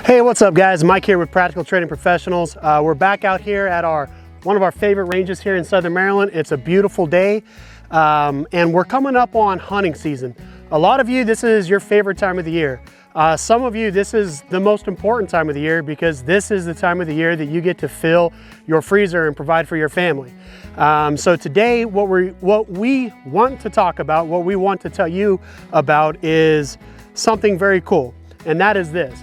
Hey, what's up guys? Mike here with Practical Training Professionals. We're back out here at one of our favorite ranges here in Southern Maryland. It's a beautiful day and we're coming up on hunting season. A lot of you, this is your favorite time of the year. Some of you, this is the most important time of the year because this is the time of the year that you get to fill your freezer and provide for your family. So today what we want to talk about, what we want to tell you about is something very cool, and that is this.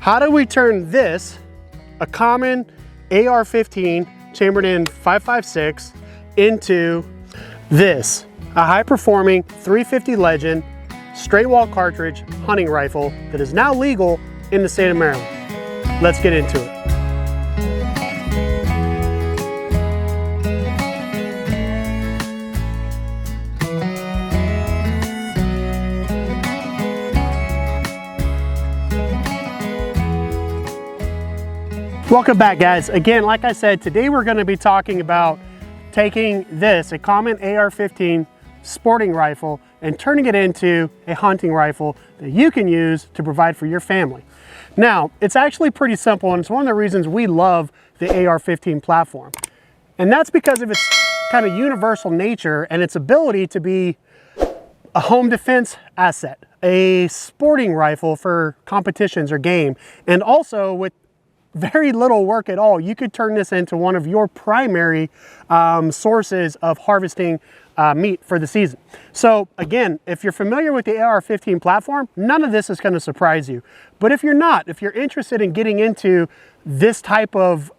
How do we turn this, a common AR-15 chambered in 5.56, into this, a high-performing 350 Legend straight wall cartridge hunting rifle that is now legal in the state of Maryland? Let's get into it. Welcome back guys. Again, like I said, today we're going to be talking about taking this, a common AR-15 sporting rifle, and turning it into a hunting rifle that you can use to provide for your family. Now, it's actually pretty simple, and it's one of the reasons we love the AR-15 platform. And that's because of its kind of universal nature and its ability to be a home defense asset, a sporting rifle for competitions or game, and also with very little work at all, you could turn this into one of your primary sources of harvesting meat for the season. So again, if you're familiar with the AR-15 platform, none of this is going to surprise you. But if you're not, if you're interested in getting into this type of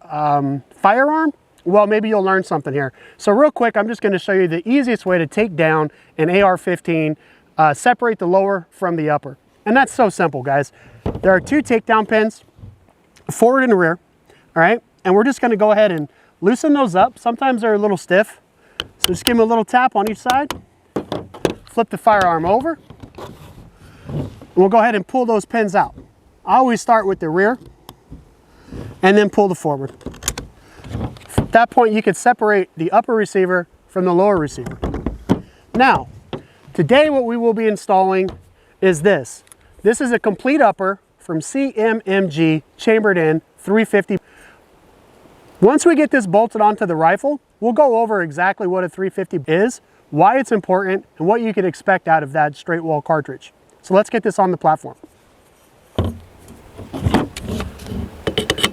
firearm, well, maybe you'll learn something here. So real quick, I'm just going to show you the easiest way to take down an AR-15, separate the lower from the upper. And that's so simple, guys. There are two takedown pins, forward and rear, all right? And we're just gonna go ahead and loosen those up. Sometimes they're a little stiff, so just give them a little tap on each side. Flip the firearm over. And we'll go ahead and pull those pins out. I always start with the rear and then pull the forward. At that point, you can separate the upper receiver from the lower receiver. Now, today what we will be installing is this. This is a complete upper from CMMG, chambered in 350. Once we get this bolted onto the rifle, we'll go over exactly what a 350 is, why it's important, and what you can expect out of that straight wall cartridge. So let's get this on the platform.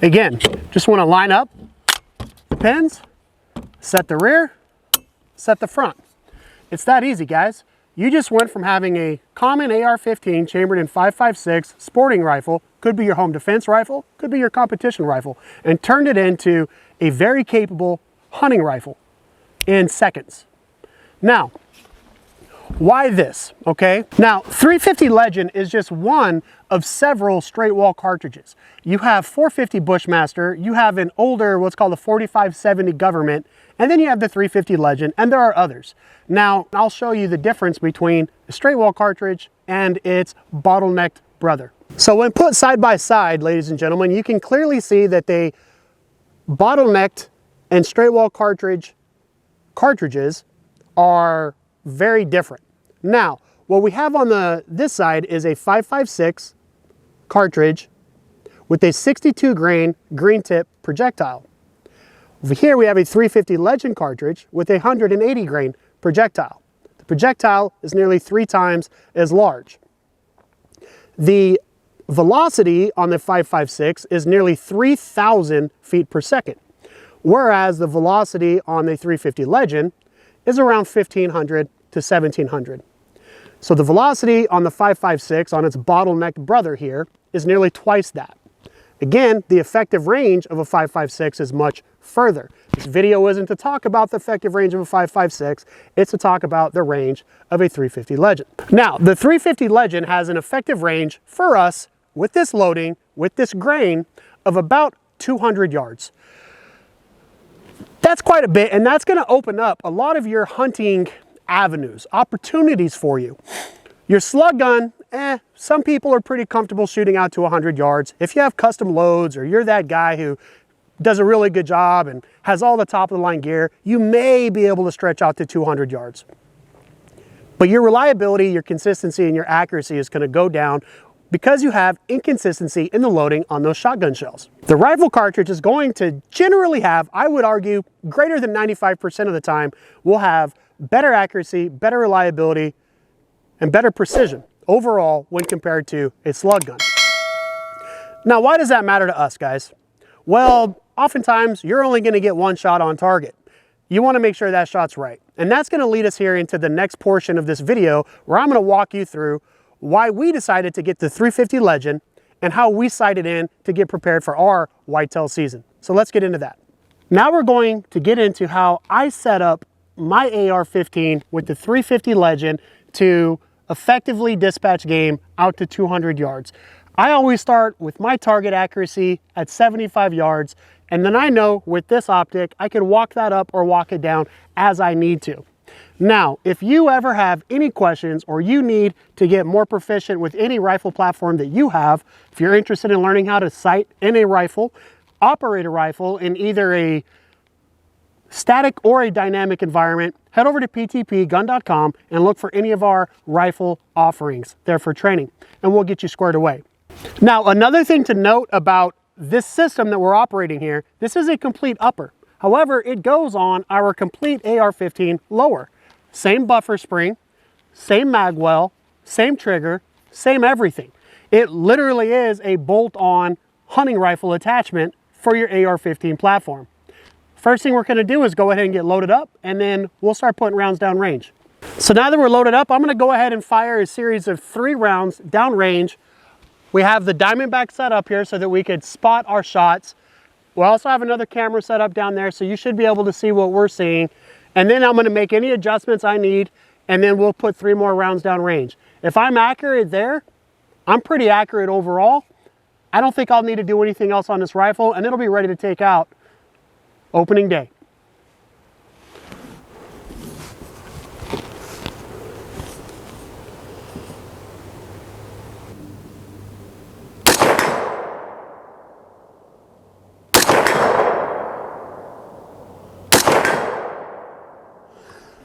Again, just want to line up the pins, set the rear, set the front. It's that easy, guys. You just went from having a common AR-15 chambered in 5.56 sporting rifle, could be your home defense rifle, could be your competition rifle, and turned it into a very capable hunting rifle in seconds. Now, why this, okay? Now, 350 Legend is just one of several straight wall cartridges. You have 450 Bushmaster, you have an older, what's called a 4570 Government, and then you have the 350 Legend, and there are others. Now, I'll show you the difference between a straight wall cartridge and its bottlenecked brother. So when put side by side, ladies and gentlemen, you can clearly see that they bottlenecked and straight wall cartridges are very different. Now, what we have on this side is a 5.56 cartridge with a 62 grain green tip projectile. Over here we have a 350 Legend cartridge with a 180 grain projectile. The projectile is nearly 3 times as large. The velocity on the 5.56 is nearly 3,000 feet per second, whereas the velocity on the 350 Legend is around 1,500 to 1,700. So the velocity on the 5.56 on its bottlenecked brother here is nearly twice that. Again, the effective range of a 5.56 is much further. This video isn't to talk about the effective range of a 5.56, it's to talk about the range of a 350 Legend. Now, the 350 Legend has an effective range for us with this loading, with this grain, of about 200 yards. That's quite a bit, and that's going to open up a lot of your hunting avenues, opportunities for you. Your slug gun, some people are pretty comfortable shooting out to 100 yards. If you have custom loads or you're that guy who does a really good job and has all the top of the line gear, you may be able to stretch out to 200 yards. But your reliability, your consistency, and your accuracy is going to go down because you have inconsistency in the loading on those shotgun shells. The rifle cartridge is going to generally have, I would argue, greater than 95% of the time, will have better accuracy, better reliability, and better precision overall when compared to a slug gun. Now, why does that matter to us, guys? Well, oftentimes you're only going to get one shot on target. You want to make sure that shot's right. And that's going to lead us here into the next portion of this video, where I'm going to walk you through why we decided to get the 350 Legend and how we sighted in to get prepared for our whitetail season. So let's get into that. Now we're going to get into how I set up my AR-15 with the 350 Legend to effectively dispatch game out to 200 yards. I always start with my target accuracy at 75 yards, and then I know with this optic, I can walk that up or walk it down as I need to. Now, if you ever have any questions or you need to get more proficient with any rifle platform that you have, if you're interested in learning how to sight in a rifle, operate a rifle in either a static or a dynamic environment, head over to PTPGun.com and look for any of our rifle offerings there for training, and we'll get you squared away. Now, another thing to note about this system that we're operating here, this is a complete upper. However, it goes on our complete AR-15 lower. Same buffer spring, same mag well, same trigger, same everything. It literally is a bolt-on hunting rifle attachment for your AR-15 platform. First thing we're going to do is go ahead and get loaded up, and then we'll start putting rounds down range. So now that we're loaded up, I'm going to go ahead and fire a series of 3 rounds down range. We have the Diamondback set up here so that we could spot our shots. We also have another camera set up down there, so you should be able to see what we're seeing. And then I'm going to make any adjustments I need, and then we'll put 3 more rounds down range. If I'm accurate there, I'm pretty accurate overall. I don't think I'll need to do anything else on this rifle, and it'll be ready to take out opening day.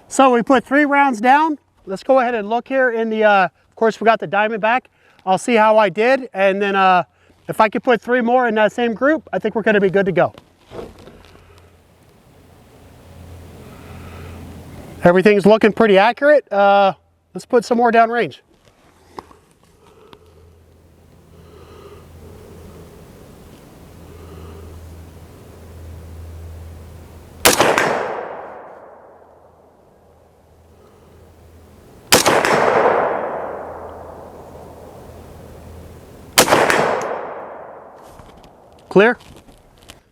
So we put 3 rounds down. Let's go ahead and look here in the, of course we got the Diamondback. I'll see how I did, and then if I could put 3 more in that same group, I think we're going to be good to go. Everything's looking pretty accurate. Let's put some more down range. Clear?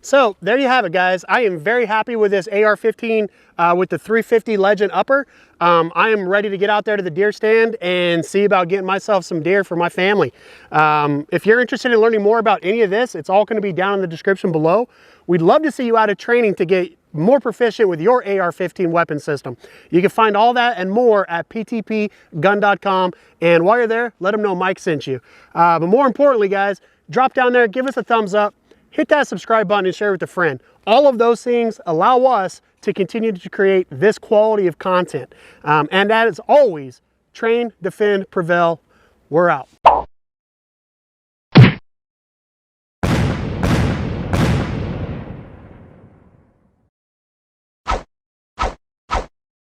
So there you have it, guys. I am very happy with this AR-15 with the 350 Legend upper. I am ready to get out there to the deer stand and see about getting myself some deer for my family. If you're interested in learning more about any of this, it's all going to be down in the description below. We'd love to see you out of training to get more proficient with your AR-15 weapon system. You can find all that and more at PTPGun.com. And while you're there, let them know Mike sent you. But more importantly, guys, drop down there, give us a thumbs up. Hit that subscribe button and share with a friend. All of those things allow us to continue to create this quality of content. And that is always train, defend, prevail. We're out.